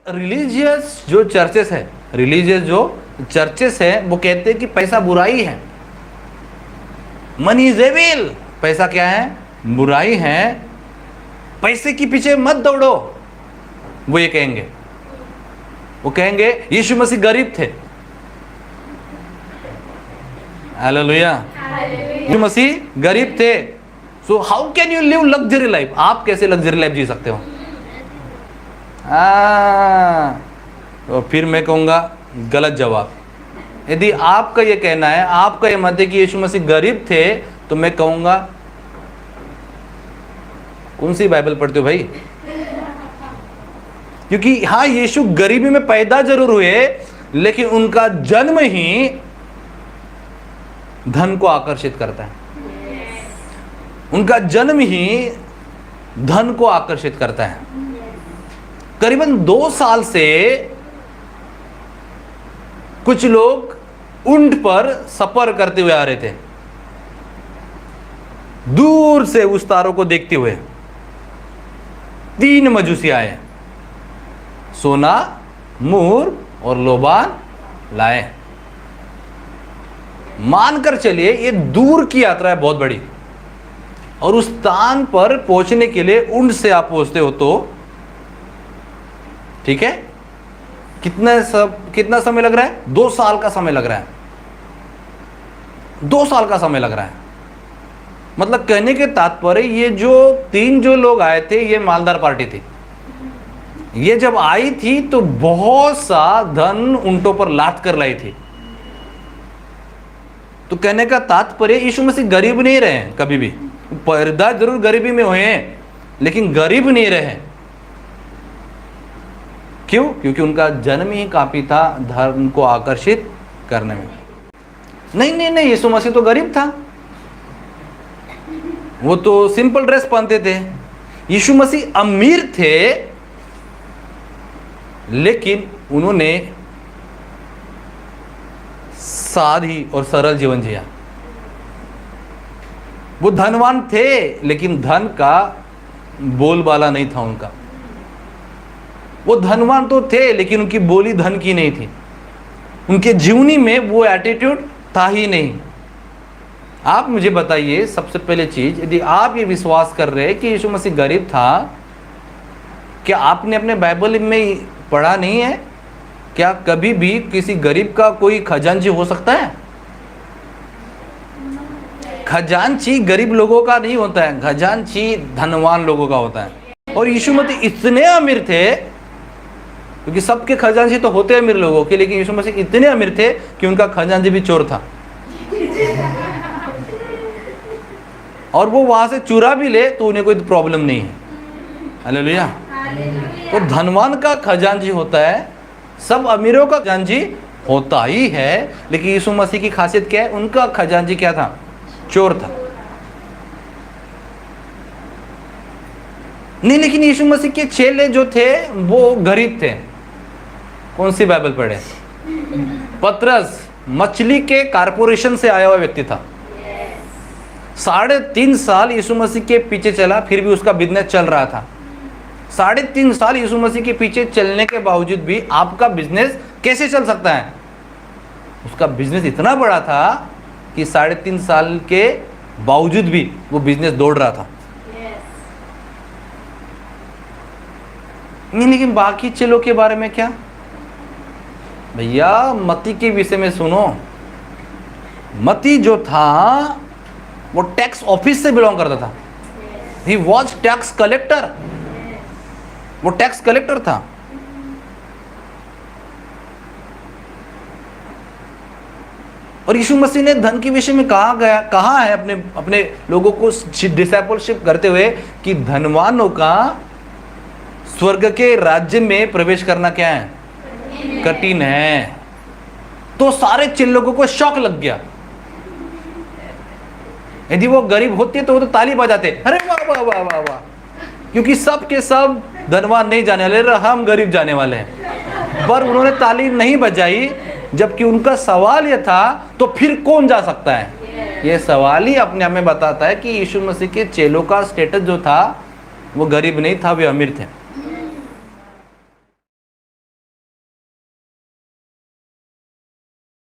Religious जो churches है वो कहते हैं कि पैसा बुराई है, मनी इज एविल, पैसा क्या है? बुराई है, पैसे के पीछे मत दौड़ो। वो ये कहेंगे यीशु मसीह गरीब थे। हालेलुया। यीशु मसीह गरीब थे, so how can you live luxury life? आप कैसे लग्जरी लाइफ जी सकते हो? तो फिर मैं कहूंगा गलत जवाब। यदि आपका ये कहना है, आपका ये मत है कि यीशु मसीह गरीब थे, तो मैं कहूंगा कौन सी बाइबल पढ़ते हो भाई? क्योंकि हाँ, यीशु गरीबी में पैदा जरूर हुए, लेकिन उनका जन्म ही धन को आकर्षित करता है। उनका जन्म ही धन को आकर्षित करता है। करीबन 2 साल से कुछ लोग ऊंट पर सफर करते हुए आ रहे थे, दूर से उस तारों को देखते हुए। 3 मजूसी आए, सोना, मूर और लोबान लाए। मानकर चलिए ये दूर की यात्रा है, बहुत बड़ी, और उस स्थान पर पहुंचने के लिए ऊंट से आप पहुंचते हो तो ठीक है, कितना समय लग रहा है? 2 साल का समय लग रहा है। 2 साल का समय लग रहा है। मतलब कहने के तात्पर्य, ये जो 3 जो लोग आए थे, ये मालदार पार्टी थी। ये जब आई थी तो बहुत सा धन ऊंटों पर लाद कर लाई थी। तो कहने का तात्पर्य, यीशु मसीह गरीब नहीं रहे कभी भी। पैदा जरूर गरीबी में हुए हैं, लेकिन गरीब नहीं रहे। क्यों? क्योंकि उनका जन्म ही काफी था धर्म को आकर्षित करने में। नहीं, यीशु मसीह तो गरीब था, वो तो सिंपल ड्रेस पहनते थे। यीशु मसीह अमीर थे, लेकिन उन्होंने सादी और सरल जीवन जिया। वो धनवान थे, लेकिन धन का बोलबाला नहीं था उनका। वो धनवान तो थे, लेकिन उनकी बोली धन की नहीं थी। उनके जीवनी में वो एटीट्यूड था ही नहीं। आप मुझे बताइए, सबसे पहले चीज, यदि आप ये विश्वास कर रहे हैं कि यीशु मसीह गरीब था, क्या आपने अपने बाइबल में पढ़ा नहीं है? क्या कभी भी किसी गरीब का कोई खजांची हो सकता है? खजांची गरीब लोगों का नहीं होता है, खजांची धनवान लोगों का होता है। और यीशु मसीह इतने अमीर थे, क्योंकि सबके खजांची तो होते हैं अमीर लोगों के, लेकिन यीशु मसीह इतने अमीर थे कि उनका खजांची भी चोर था। और वो वहां से चुरा भी ले तो उन्हें कोई प्रॉब्लम नहीं है। हालेलुया। तो धनवान का खजांची होता है, सब अमीरों का खजांची होता ही है, लेकिन यीशु मसीह की खासियत क्या है? उनका खजांची क्या था? चोर था। नहीं, लेकिन यीशु मसीह के चेले जो थे वो गरीब थे। कौन सी बाइबल पढ़े? पतरस मछली के कारपोरेशन से आया हुआ व्यक्ति था। 3.5 साल यीशु मसीह के पीछे चला, फिर भी उसका बिजनेस चल रहा था। 3.5 साल यीशु मसीह के पीछे चलने के बावजूद भी आपका बिजनेस कैसे चल सकता है? उसका बिजनेस इतना बड़ा था कि 3.5 साल के बावजूद भी वो बिजनेस दौड़ रहा था। नहीं, लेकिन बाकी चेलों के बारे में क्या? भैया मती के विषय में सुनो। मती जो था वो टैक्स ऑफिस से बिलोंग करता था। He was tax collector. वो टैक्स कलेक्टर था। और यीशु मसीह ने धन के विषय में कहा है अपने लोगों को डिसाइपलशिप करते हुए कि धनवानों का स्वर्ग के राज्य में प्रवेश करना क्या है? कठिन है। तो सारे चिल्लों लोगों को शौक लग गया। यदि वो गरीब होते तो वो तो ताली बजाते, अरे वाह वाह वाह वाह वाह, क्योंकि सब के सब धनवान नहीं जाने वाले, हम गरीब जाने वाले हैं। पर उन्होंने ताली नहीं बजाई, जबकि उनका सवाल यह था तो फिर कौन जा सकता है? यह सवाल ही अपने आप में बताता है कि यीशु मसीह के चेलों का स्टेटस जो था वो गरीब नहीं था, वे अमीर थे।